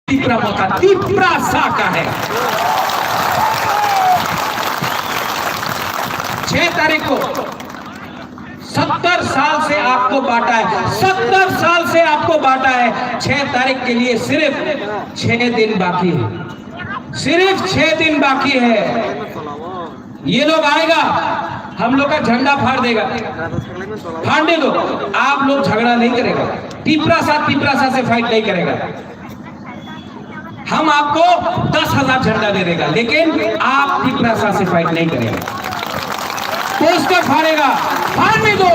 तीपरा मौका तीपरा सा का है। 6 तारीख को 70 साल से आपको बांटा है, 70 साल से आपको बांटा है। 6 तारीख के लिए सिर्फ 6 दिन बाकी है, सिर्फ 6 दिन बाकी है। ये लोग आएगा, हम लोग का झंडा फाड़ देगा, फाड़ने दो। आप लोग झगड़ा नहीं करेगा, तीपरा सा से फाइट नहीं करेगा। हम आपको 10,000 झंडा दे देगा, लेकिन आप तीपरा सा से फाइट नहीं करेगा। पोस्टर फाड़ेगा, फाड़ने दो।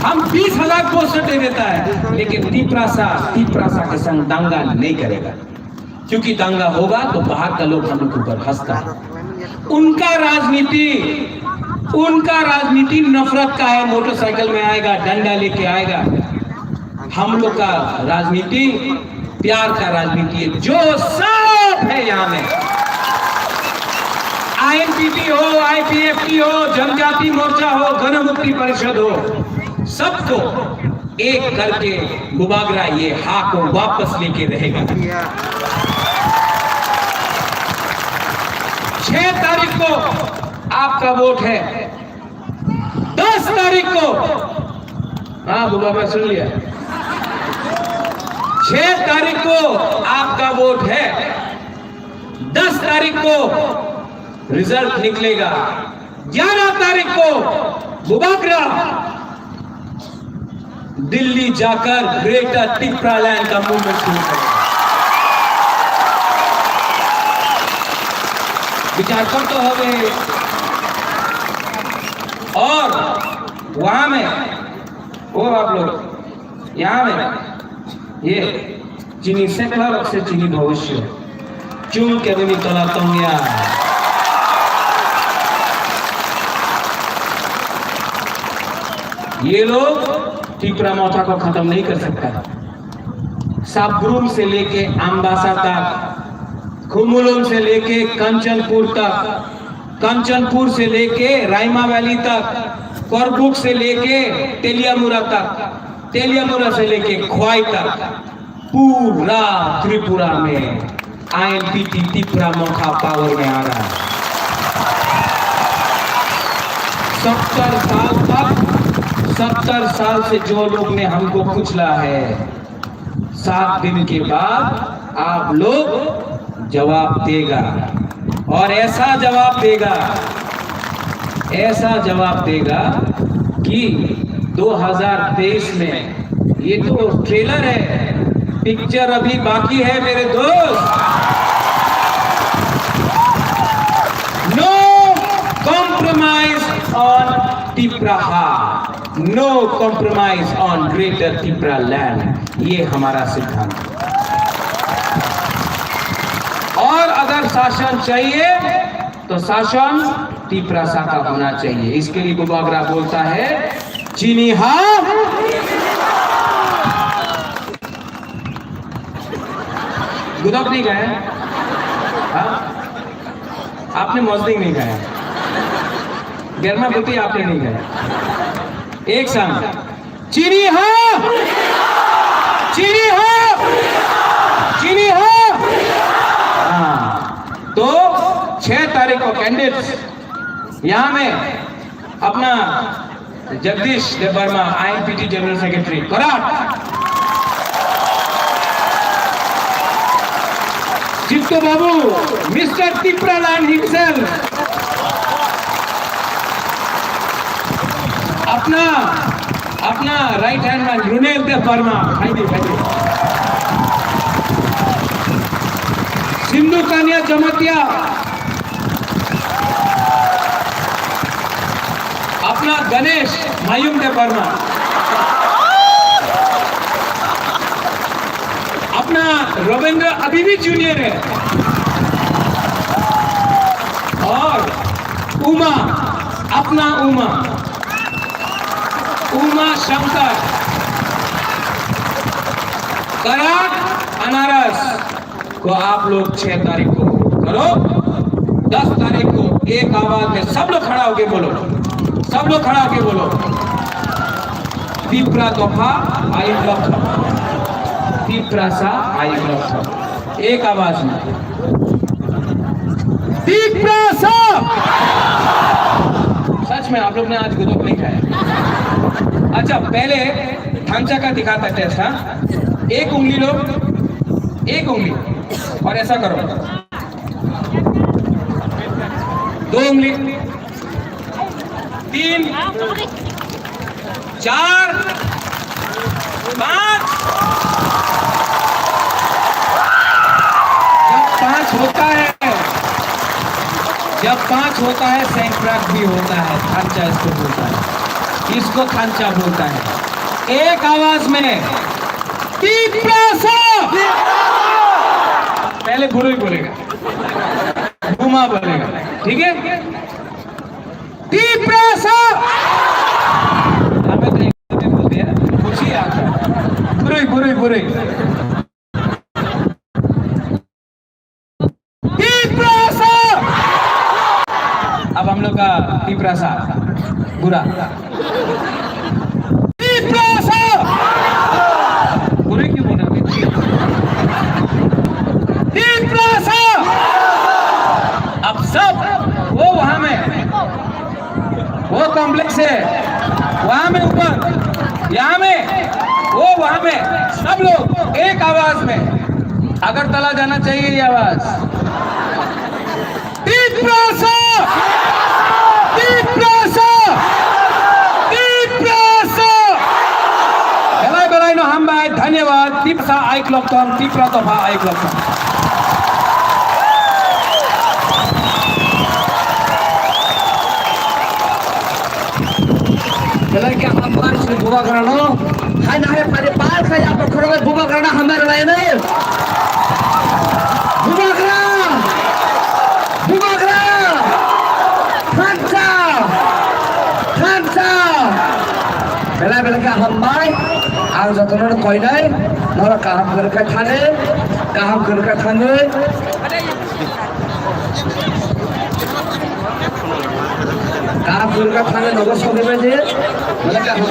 हम 20,000 पोस्टर दे देता है, लेकिन तीपरा सा के संग दंगा नहीं करेगा, क्योंकि दंगा होगा तो बाहर का लोग हम लोग के ऊपर हंसता है। उनका राजनीति नफरत का है। मोटरसाइकिल में आएगा, डंडा लेके आएगा। हम लोग का राजनीति प्यार का राजनीति है, जो सब है यहाँ में। आईएनपीटी हो, आईपीएफटी हो, जनजाति मोर्चा हो, गण मुक्ति परिषद हो, सबको एक करके गुबागरा ये हा को वापस लेके रहेगा। 6 तारीख को आपका वोट है, 10 तारीख को, हाँ गुबागरा सुन लिया, 6 तारीख को आपका वोट है, 10 तारीख को रिजल्ट निकलेगा, 11 तारीख को गुबागरा दिल्ली जाकर ग्रेटर तिपरा लैंड का मूवमेंट शुरू करेगा। विचार कर तो हवे। और वहां में वो आप लोग यहां में ये चीनी सेकलर से चीनी भविष्य चुन के भी तला तंगिया ये लोग तीपरा मौका को खत्म नहीं कर सकता। साबग्रुम से लेके अम्बासा तक, खुमुलुम से लेके कंचनपुर तक, कंचनपुर से लेके रायमा वैली तक, करबुक से लेके तेलियामुरा तक, तेलियामुरा से लेके ख्वाई तक, पूरा त्रिपुरा में आईएनपीटी तीपरा मौका पावर में आ रहा है। 70 साल से जो लोग ने हमको कुचला है, 7 दिन के बाद आप लोग जवाब देगा, और ऐसा जवाब देगा कि 2023 में, ये तो ट्रेलर है, पिक्चर अभी बाकी है मेरे दोस्त। No compromise on Tipra, no compromise on greater Tipra land, ये हमारा सिद्धांत है। और अगर शासन चाहिए तो शासन तीपरा सा का होना चाहिए। इसके लिए गुबागरा बोलता है चीनी हाँ, गुदक नहीं गए, आपने मौजदिंग नहीं गए, गर्मा बुटी आपने नहीं गए। एक संग चीनी हाँ, चीनी हाँ, चीनी हाँ। तो 6 तारीख को कैंडिडेट्स यहां में अपना Jagdish Debbarma, INPT general secretary Karat, Chitto Babu, mister Tipra land himself, अपना right hand man Runel Debbarma, Sindhu Kania Jamatia, अपना गणेश मायूम दे वर्मा, अपना रविंद्र अभी भी जूनियर है, और उमा, अपना उमा शंकर, कराट अनारस को आप लोग 6 तारीख को करो। 10 तारीख को एक आवाज में सब लोग खड़ा होके बोलो, सब लोग खड़ा होके बोलो, तीपरा तोहफा I love Tiprasa I club. एक आवाज में तीप्रासा। सच में आप लोग ने आज गुदुक नहीं खाया। अच्छा पहले थांचा का दिखाता टेस्ट। हाँ, एक उंगली लो, एक उंगली और ऐसा करो, दो उंगली, 3 4 5। जब 5 होता है सैंक्राक भी होता है, थांचा इसको बोलता है, इसको थांचा बोलता है। एक आवाज में तीप्रासा। पहले गुरु ही बोलेगा, घुमा बोलेगा, ठीक है? तीप्रासा। हमें तो बोल दिया, कुछ ही आता। गुरु गुरु गुरु तीप्रासा। अब हम लोग का तीप्रासा बुरा। तीप्रासा बुरे क्यों बोल रहे? तीप्रासा। अब सब वो वहां में, वो कॉम्प्लेक्स है वहां में ऊपर, यहाँ में वो वहां में, सब लोग एक आवाज में अगरतला जाना चाहिए ये आवाज। तीप्रासा। तीप्रासा। तीप्रासा। बेलाय बेलाय नो हामबाय, धन्यवाद। तीप्रासा आई क्लब तम, तीप्रा तफा आई क्लब तम। बेलाय क्या हमारे से बुआ कराना? हाय ना है पारे पार खाया पर खड़ो में बुआ कराना हमारे लाए नहीं। बुआ करा, बुआ करा। थांचा, थांचा। बेलाय बेलाय क्या हमारे आज जतन ने कोई नहीं, नौरा काम करके थाने, काम करके थाने। काम करके थाने नौरा सोने में जे, बेलाय क्या हमारे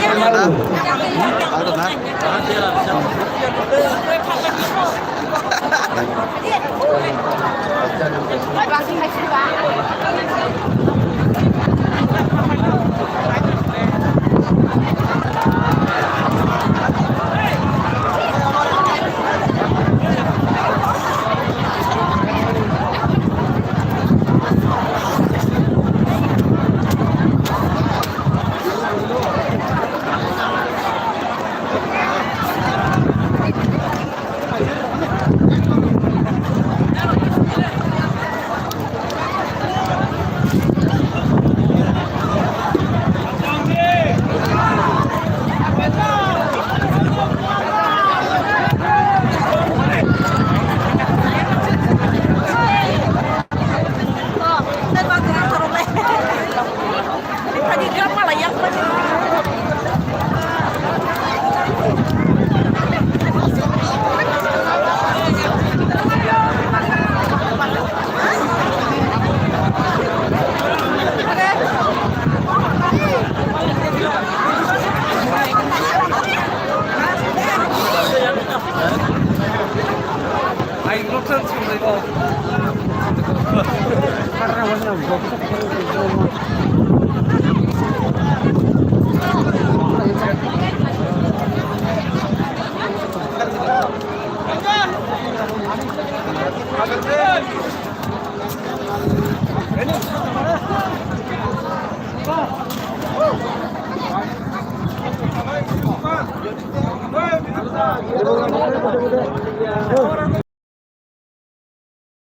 Hãy subscribe cho kênh Ghiền Mì Gõ để không bỏ lỡ những video hấp dẫn.